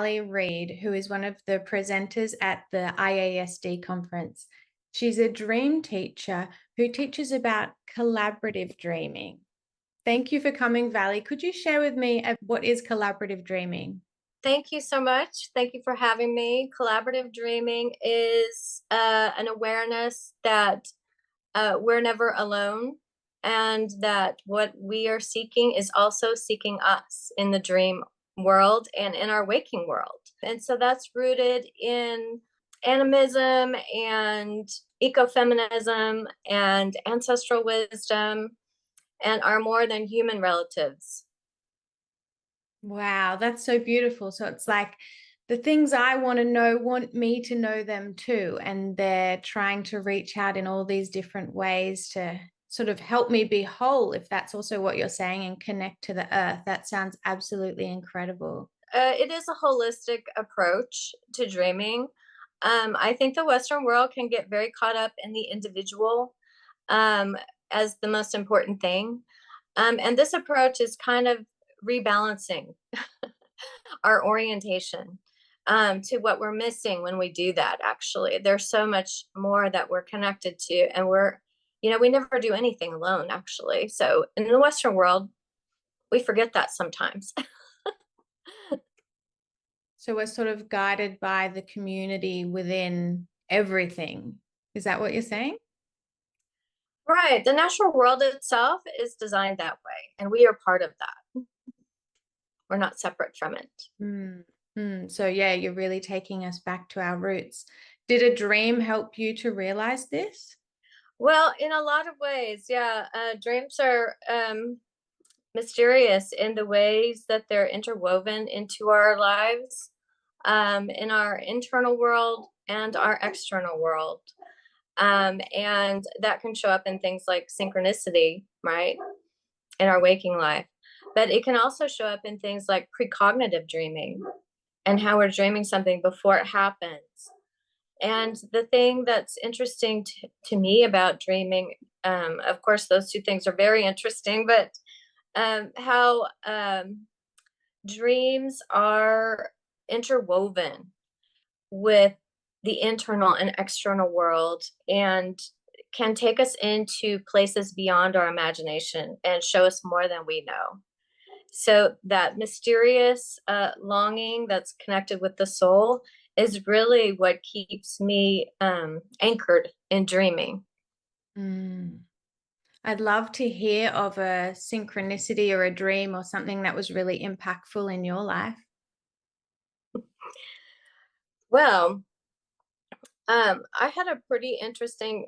Valley Reed, who is one of the presenters at the IASD conference. She's a dream teacher who teaches about collaborative dreaming. Thank you for coming, Valley. Could you share with me what is collaborative dreaming? Thank you so much. Thank you for having me. Collaborative dreaming is an awareness that we're never alone, and that what we are seeking is also seeking us in the dream world and in our waking world. And so that's rooted in animism and ecofeminism and ancestral wisdom and our more than human relatives. Wow, that's so beautiful. So it's like the things I want to know want me to know them too. And they're trying to reach out in all these different ways to sort of help me be whole, if that's also what you're saying, and connect to the earth. That sounds absolutely incredible. It is a holistic approach to dreaming. I think the Western world can get very caught up in the individual um, as the most important thing. And this approach is kind of rebalancing our orientation to what we're missing when we do that. Actually, there's so much more that we're connected to, and we never do anything alone, actually. So in the Western world, we forget that sometimes. So we're sort of guided by the community within everything. Is that what you're saying? Right. The natural world itself is designed that way, and we are part of that. We're not separate from it. Mm. So yeah, you're really taking us back to our roots. Did a dream help you to realize this? Well, in a lot of ways, yeah. Dreams are mysterious in the ways that they're interwoven into our lives, in our internal world and our external world. And that can show up in things like synchronicity, right, in our waking life. But it can also show up in things like precognitive dreaming and how we're dreaming something before it happens. And the thing that's interesting to me about dreaming, of course, those two things are very interesting, but how dreams are interwoven with the internal and external world, and can take us into places beyond our imagination and show us more than we know. So that mysterious longing that's connected with the soul is really what keeps me anchored in dreaming. Mm. I'd love to hear of a synchronicity or a dream or something that was really impactful in your life. Well, I had a pretty interesting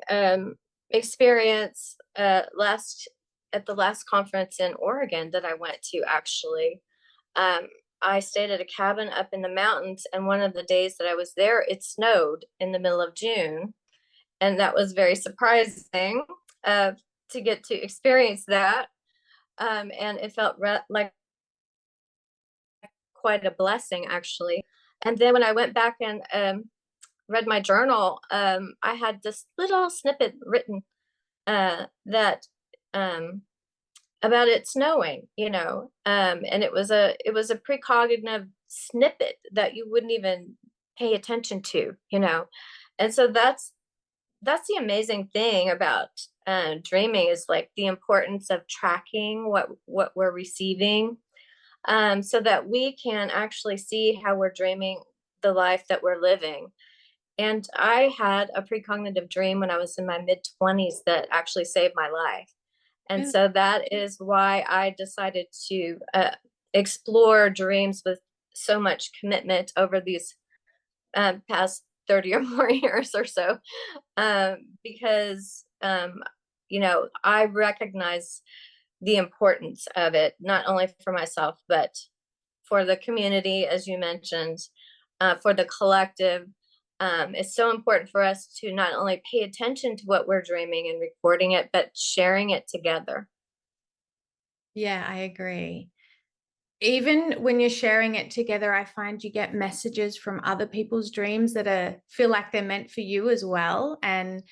experience at the last conference in Oregon that I went to. Actually, I stayed at a cabin up in the mountains, and one of the days that I was there, it snowed in the middle of June, and that was very surprising uh, to get to experience that. And it felt like quite a blessing, actually. And then when I went back and read my journal, I had this little snippet written that about it snowing, and it was a precognitive snippet that you wouldn't even pay attention to, and so that's the amazing thing about dreaming, is like the importance of tracking what we're receiving, so that we can actually see how we're dreaming the life that we're living. And I had a precognitive dream when I was in my mid 20s that actually saved my life. And Yeah. so that is why I decided to explore dreams with so much commitment over these past 30 or more years or so, because, I recognize the importance of it, not only for myself, but for the community, as you mentioned, for the collective. It's so important for us to not only pay attention to what we're dreaming and recording it, but sharing it together. Yeah, I agree. Even when you're sharing it together, I find you get messages from other people's dreams that feel like they're meant for you as well. And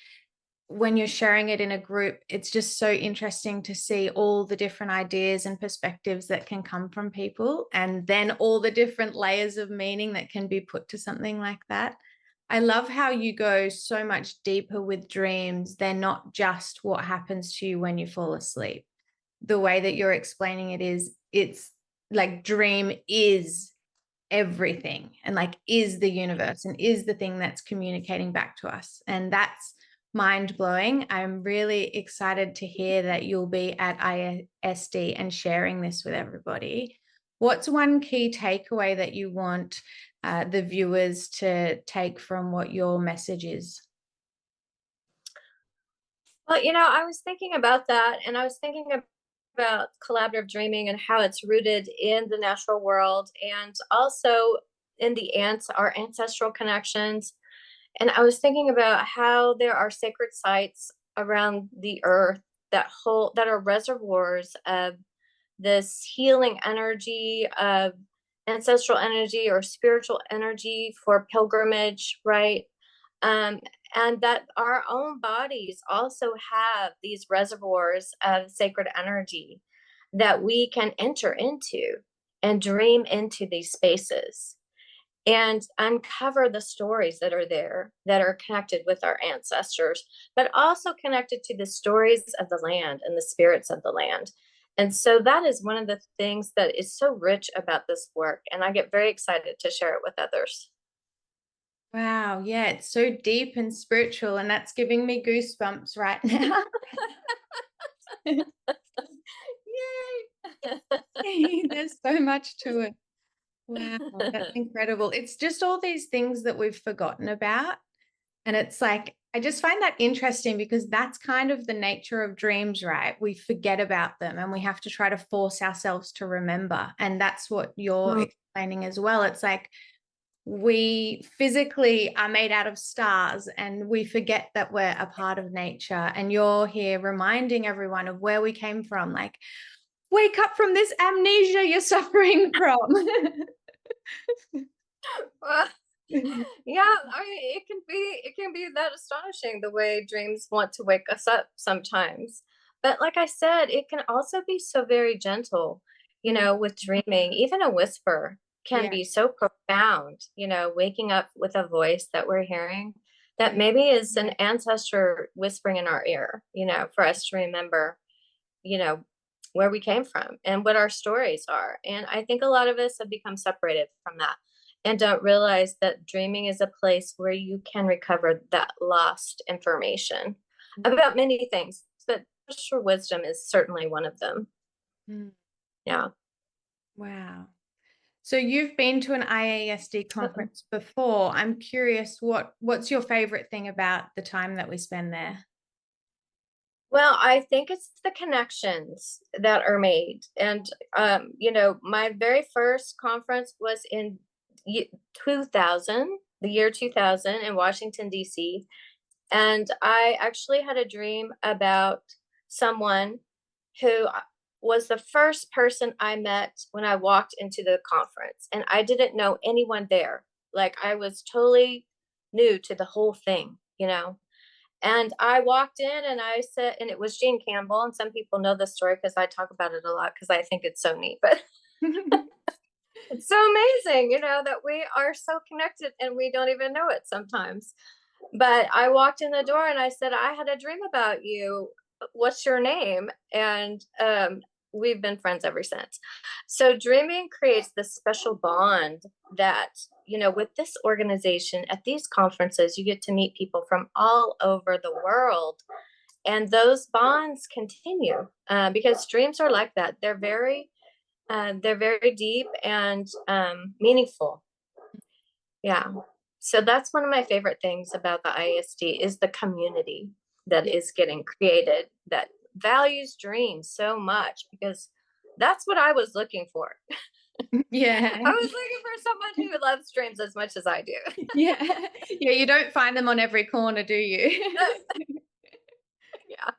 when you're sharing it in a group, it's just so interesting to see all the different ideas and perspectives that can come from people, and then all the different layers of meaning that can be put to something like that. I love how you go so much deeper with dreams. They're not just what happens to you when you fall asleep. The way that you're explaining it is, it's like dream is everything, and like is the universe, and is the thing that's communicating back to us. And that's mind blowing. I'm really excited to hear that you'll be at IASD and sharing this with everybody. What's one key takeaway that you want the viewers to take from what your message is? Well, I was thinking about that, and I was thinking about collaborative dreaming and how it's rooted in the natural world and also in our ancestral connections. And I was thinking about how there are sacred sites around the earth that are reservoirs of this healing energy, of ancestral energy or spiritual energy for pilgrimage, right? Um, and that our own bodies also have these reservoirs of sacred energy that we can enter into and dream into these spaces and uncover the stories that are there that are connected with our ancestors, but also connected to the stories of the land and the spirits of the land. And so that is one of the things that is so rich about this work. And I get very excited to share it with others. Wow, yeah, it's so deep and spiritual, and that's giving me goosebumps right now. Yay! There's so much to it. Wow, that's incredible. It's just all these things that we've forgotten about. And it's like, I just find that interesting because that's kind of the nature of dreams, right? We forget about them and we have to try to force ourselves to remember. And that's what you're explaining as well. It's like we physically are made out of stars and we forget that we're a part of nature. And you're here reminding everyone of where we came from. Like, wake up from this amnesia you're suffering from. Well, yeah, I mean, it can be that astonishing the way dreams want to wake us up sometimes. But like I said, it can also be so very gentle, with dreaming. Even a whisper can Yeah. be so profound, waking up with a voice that we're hearing that Yeah. maybe is an ancestor whispering in our ear, for us to remember, you know, where we came from and what our stories are. And I think a lot of us have become separated from that and don't realize that dreaming is a place where you can recover that lost information about many things, but ancestral wisdom is certainly one of them. Mm. Yeah. Wow. So you've been to an IASD conference before. I'm curious, what's your favorite thing about the time that we spend there? Well, I think it's the connections that are made. And, my very first conference was in 2000, the year 2000 in Washington, D.C. And I actually had a dream about someone who was the first person I met when I walked into the conference. And I didn't know anyone there. Like I was totally new to the whole thing. And I walked in and I said, and it was Jean Campbell. And some people know the story because I talk about it a lot because I think it's so neat. But it's so amazing, that we are so connected and we don't even know it sometimes. But I walked in the door and I said, I had a dream about you. What's your name? And we've been friends ever since. So dreaming creates this special bond that, with this organization at these conferences, you get to meet people from all over the world. And those bonds continue because dreams are like that. They're very deep and meaningful. Yeah. So that's one of my favorite things about the ISD is the community that Yeah. is getting created that values dreams so much because that's what I was looking for. Yeah. I was looking for someone who loves dreams as much as I do. Yeah. Yeah, you don't find them on every corner, do you? Yeah.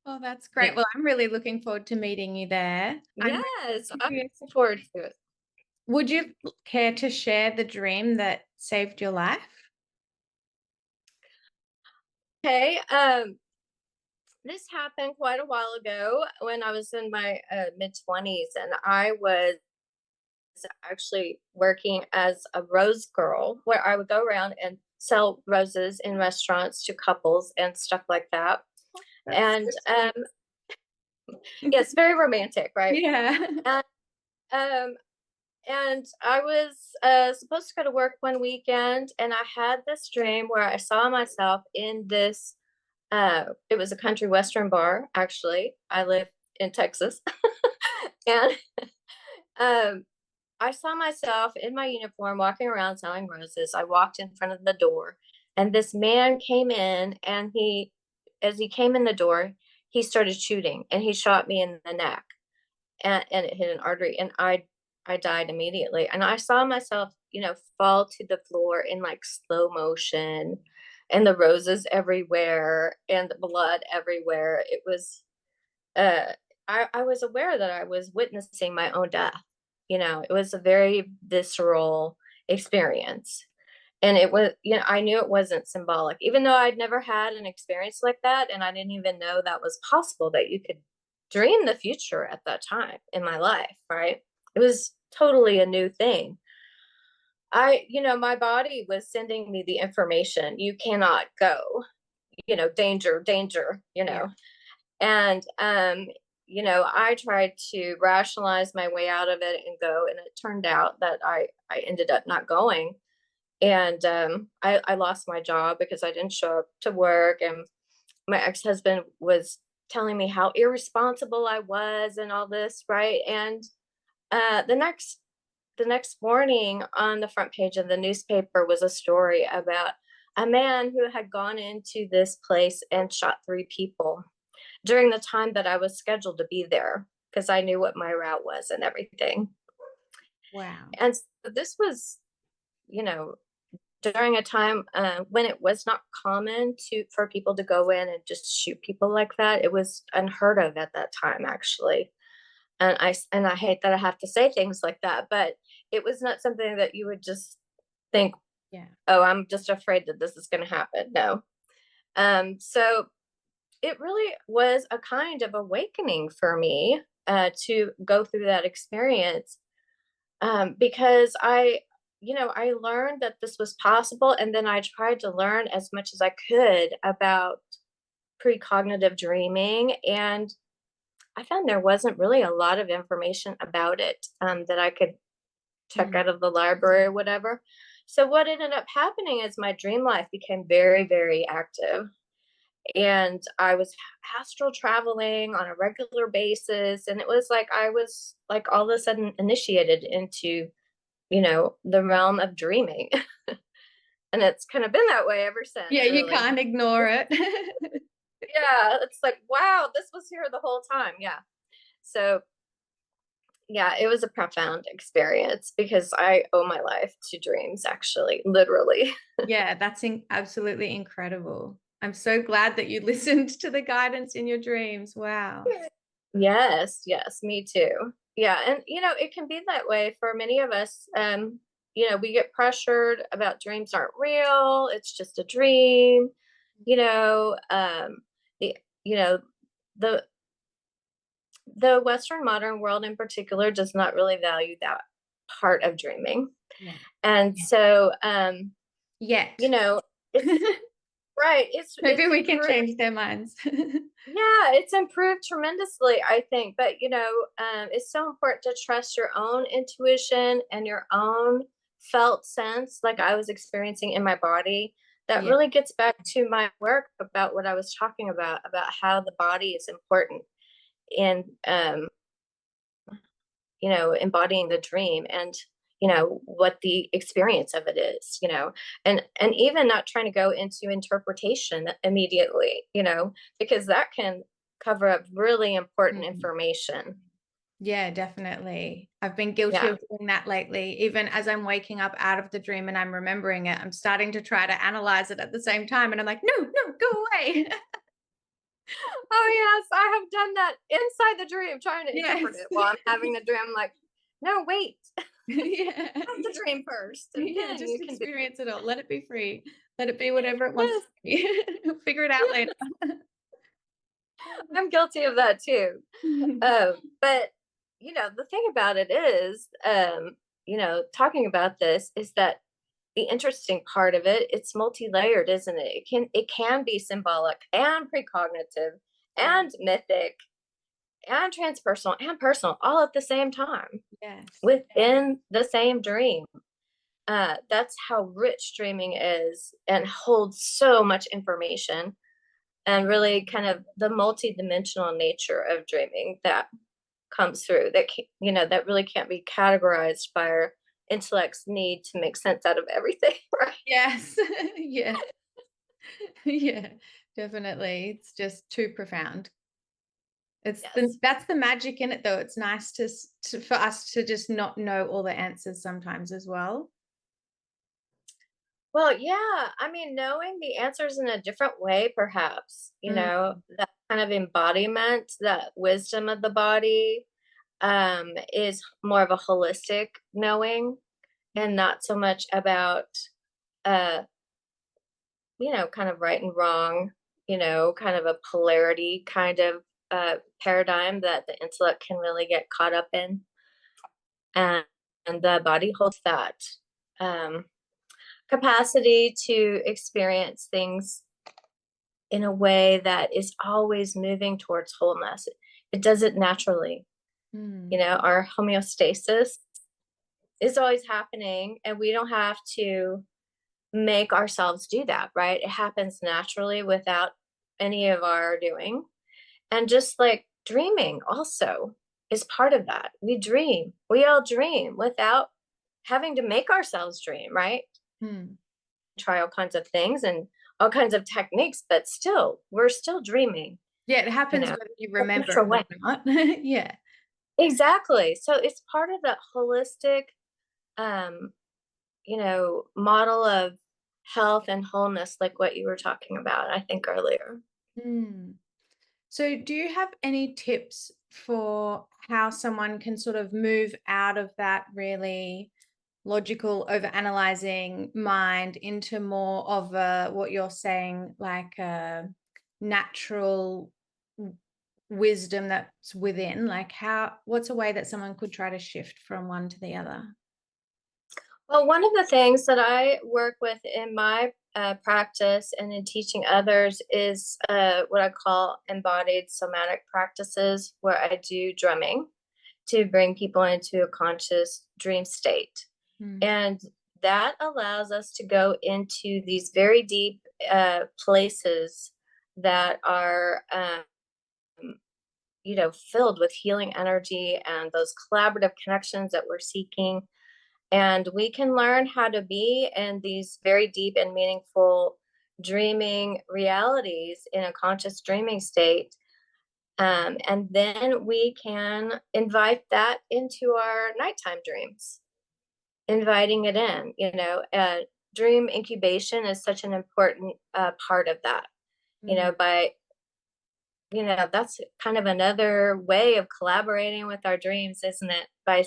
Oh, that's Yeah. great. Well, I'm really looking forward to meeting you there. I'm Yes, really I'm curious, looking forward to it. would you care to share the dream that saved your life? Okay. This happened quite a while ago when I was in my mid-20s, and I was actually working as a rose girl, where I would go around and sell roses in restaurants to couples and stuff like that. That's And so sweet. yes, very romantic, right? Yeah. And um, and I was supposed to go to work one weekend, and I had this dream where I saw myself in this. It was a country western bar. Actually, I live in Texas, and um, I saw myself in my uniform walking around selling roses. I walked in front of the door, and this man came in, and as he came in the door, he started shooting, and he shot me in the neck, and it hit an artery, and I died immediately. And I saw myself, fall to the floor in like slow motion, and the roses everywhere, and the blood everywhere. It was uh I was aware that I was witnessing my own death. It was a very visceral experience. And it was, I knew it wasn't symbolic, even though I'd never had an experience like that. And I didn't even know that was possible, that you could dream the future at that time in my life, right? It was totally a new thing. My body was sending me the information, you cannot go, danger, danger, Yeah. and I tried to rationalize my way out of it and go, and it turned out that I ended up not going. And I lost my job because I didn't show up to work, and my ex-husband was telling me how irresponsible I was and all this, right? And the next morning, on the front page of the newspaper, was a story about a man who had gone into this place and shot 3 people during the time that I was scheduled to be there, because I knew what my route was and everything. Wow. And so this was, you know, during a time when it was not common for people to go in and just shoot people like that. It was unheard of at that time, actually. And I hate that I have to say things like that, but it was not something that you would just think, Yeah. oh, I'm just afraid that this is going to happen. No. So it really was a kind of awakening for me to go through that experience, because I learned that this was possible, and then I tried to learn as much as I could about precognitive dreaming, and I found there wasn't really a lot of information about it that I could check Mm. out of the library or whatever. So what ended up happening is my dream life became very, very active, and I was astral traveling on a regular basis, and it was like I was like all of a sudden initiated into the realm of dreaming. And it's kind of been that way ever Yeah, since, you really. can't ignore it. Yeah, it's like, wow, this was here the whole time. Yeah. So, yeah, it was a profound experience because I owe my life to dreams, actually, literally. Yeah, that's absolutely incredible. I'm so glad that you listened to the guidance in your dreams. Wow. Yes, yes, me too. Yeah, and it can be that way for many of us. We get pressured about dreams aren't real, it's just a dream. You know, the you know, the the Western modern world in particular does not really value that part of dreaming. Yeah. And Yeah. so Yet. you know, it's right, Maybe it's we can improved. change their minds. Yeah, it's improved tremendously, I think. But it's so important to trust your own intuition and your own felt sense, like I was experiencing in my body. That Yeah. really gets back to my work about what I was talking about how the body is important in embodying the dream, and what the experience of it is, and even not trying to go into interpretation immediately, because that can cover up really important Mhm. information. Yeah, definitely. I've been guilty Yeah. of doing that lately. Even as I'm waking up out of the dream and I'm remembering it, I'm starting to try to analyze it at the same time. And I'm like, no, no, go away. Oh yes, I have done that inside the dream, trying to interpret Yes. it while I'm having the dream. I'm like, no, wait, Yeah. have the dream first, and Yeah, then just you can do. experience it all. Let it be free. Let it be whatever it wants Yes, to be. Figure it out later. I'm guilty of that too. But the thing about it is, talking about this is that the interesting part of it, it's multi-layered, isn't it? It can be symbolic and precognitive Yeah. and mythic and transpersonal and personal all at the same time Yes. within the same dream. That's how rich dreaming is and holds so much information, and really kind of the multi-dimensional nature of dreaming that comes through that that really can't be categorized by our intellect's need to make sense out of everything, right? Yes. Yeah. Yeah. Definitely. It's just too profound. Yes. That's the magic in it though. It's nice for us to just not know all the answers sometimes as well. Well, yeah. I mean, knowing the answers in a different way, perhaps, Mm, that kind of embodiment, that wisdom of the body, is more of a holistic knowing and not so much about, uh, kind of right and wrong, kind of a polarity kind of paradigm that the intellect can really get caught up in. And, and the body holds that um, capacity to experience things in a way that is always moving towards wholeness. It does it naturally. mm. Our homeostasis is always happening, and we don't have to make ourselves do that, right? It happens naturally without any of our doing. And just like dreaming also is part of that. We dream. We all dream without having to make ourselves dream, right? Mm. Try all kinds of things and all kinds of techniques, but still, we're still dreaming, Yeah, it you happens know, whether you a remember different it way. or not. Yeah. Exactly. So it's part of that holistic, um, model of health and wholeness, like what you were talking about, I think earlier. Mm. So, do you have any tips for how someone can sort of move out of that really logical, overanalyzing mind into more of a, what you're saying, like a natural wisdom that's within? Like, what's a way that someone could try to shift from one to the other? Well, one of the things that I work with in my practice and in teaching others is what I call embodied somatic practices, where I do drumming to bring people into a conscious dream state. Mm. And that allows us to go into these very deep places that are, filled with healing energy and those collaborative connections that we're seeking. And we can learn how to be in these very deep and meaningful dreaming realities in a conscious dreaming state. And then we can invite that into our nighttime dreams, inviting it in. Dream incubation is such an important part of that. Mm. By that's kind of another way of collaborating with our dreams, isn't it? By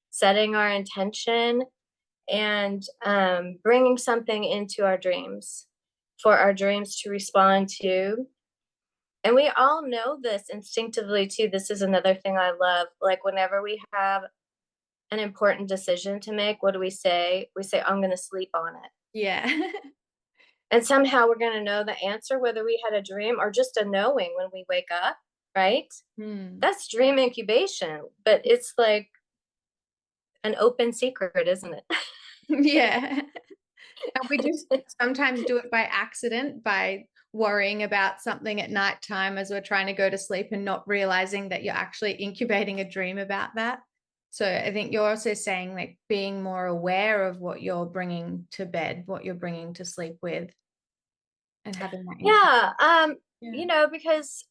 setting our intention and bringing something into our dreams for our dreams to respond to. And we all know this instinctively too. This is another thing I love. Like whenever we have an important decision to make, what do we say? We say, I'm going to sleep on it. Yeah. And somehow we're going to know the answer, whether we had a dream or just a knowing when we wake up, right? Mm. That's dream incubation, but it's like an open secret, isn't it? Yeah. And we just sometimes do it by accident, by worrying about something at nighttime as we're trying to go to sleep and not realizing that you're actually incubating a dream about that. So I think you're also saying, like, being more aware of what you're bringing to bed, what you're bringing to sleep with, and having that impact. Yeah, Yeah. because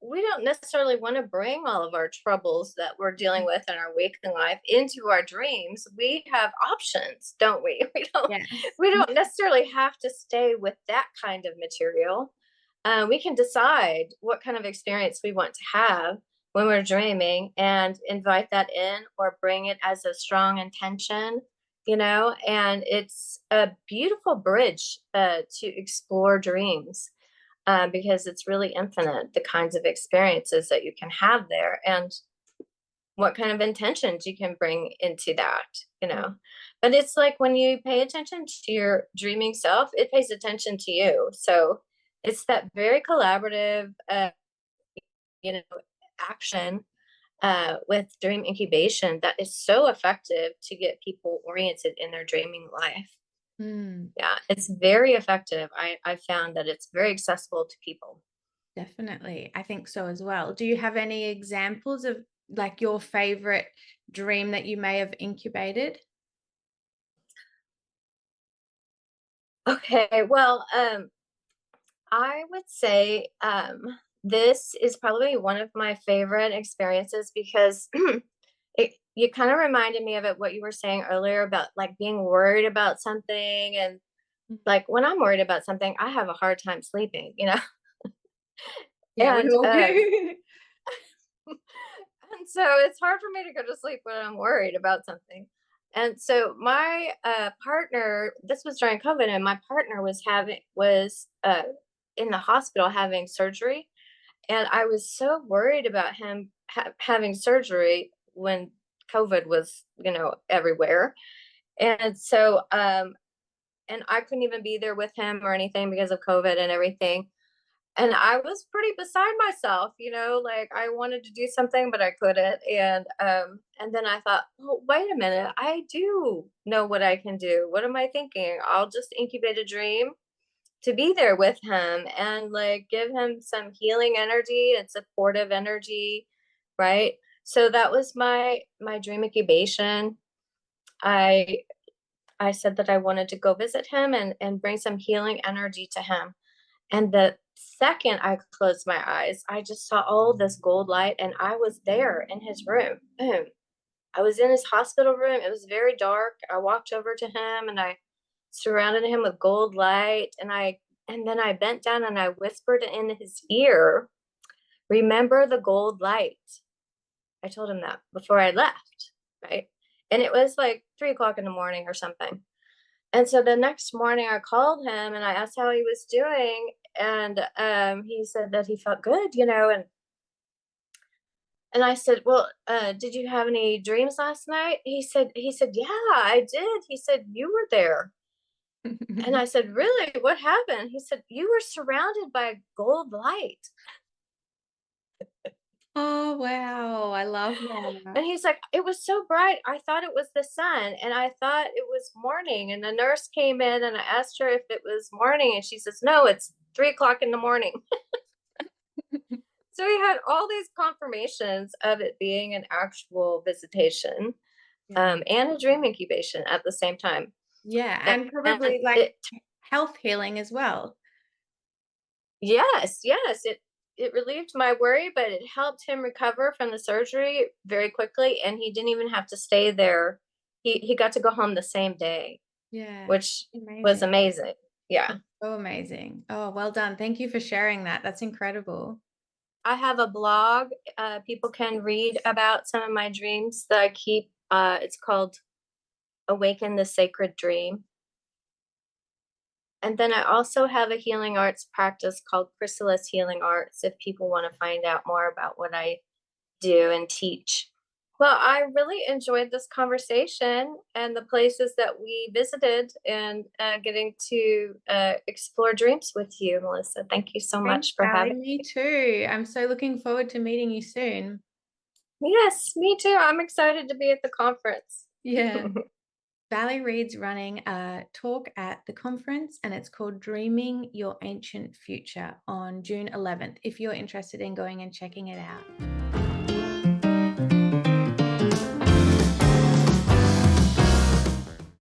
we don't necessarily want to bring all of our troubles that we're dealing with in our waking life into our dreams. We have options, don't we? We don't Yes. we don't necessarily have to stay with that kind of material. We can decide what kind of experience we want to have when we're dreaming and invite that in or bring it as a strong intention, and it's a beautiful bridge to explore dreams, because it's really infinite, the kinds of experiences that you can have there and what kind of intentions you can bring into that. But it's like when you pay attention to your dreaming self, it pays attention to you. So it's that very collaborative, you know, action with dream incubation that is so effective to get people oriented in their dreaming life. Mm, Yeah, it's very effective. I found that it's very accessible to people. definitely. I think so as well. Do you have any examples of like your favorite dream that you may have incubated? Okay, well, I would say this is probably one of my favorite experiences because you kind of reminded me of it, what you were saying earlier about like being worried about something. And Mm. like when I'm worried about something, I have a hard time sleeping. Yeah, we And all do. and so it's hard for me to go to sleep when I'm worried about something. And so my partner, this was during COVID, and my partner was in the hospital having surgery, and I was so worried about him having surgery when COVID was, everywhere. And so, and I couldn't even be there with him or anything because of COVID and everything. And I was pretty beside myself, like I wanted to do something, but I couldn't. And then I thought, well, wait a minute, I do know what I can do. What am I thinking? I'll just incubate a dream to be there with him and like give him some healing energy and supportive energy, right? So that was my dream incubation. I i said that I wanted to go visit him and bring some healing energy to him. And the second I closed my eyes, I just saw all this gold light, and I was there in his room. Boom. I was in his hospital room. It was very dark. I walked over to him and I surrounded him with gold light, and then I bent down and I whispered in his ear, "Remember the gold light." I told him that before I left, right? And it was like 3 o'clock in the morning or something. And so the next morning I called him and I asked how he was doing. And he said that he felt good. And I said, "Well, did you have any dreams last night?" He said, "Yeah, I did." He said, "You were there." And I said, "Really? What happened?" He said, "You were surrounded by gold light." Oh, wow. I love that. And he's like, "It was so bright. I thought it was the sun and I thought it was morning." And the nurse came in and I asked her if it was morning. And she says, "No, it's 3 o'clock in the morning." So we had all these confirmations of it being an actual visitation, Yeah. and a dream incubation at the same time. Yeah, And and and probably like it health healing as well. Yes, yes, it relieved my worry, but it helped him recover from the surgery very quickly, and he didn't even have to stay there. He got to go home the same day, Yeah. which was Amazing. amazing. Yeah. So amazing. Oh, well done. Thank you for sharing that. That's incredible. I have a blog, people can read about some of my dreams that I keep, it's called Awaken the Sacred Dream. And then I also have a healing arts practice called Chrysalis Healing Arts if people want to find out more about what I do and teach. Well, I really enjoyed this conversation and the places that we visited and getting to explore dreams with you, Melissa. Thank you so Thanks, much for Sally. having Me me. too. I'm so looking forward to meeting you soon. Yes, me too. I'm excited to be at the conference. Yeah. Valley Reed's running a talk at the conference and it's called Dreaming Your Ancient Future on June 11th, if you're interested in going and checking it out.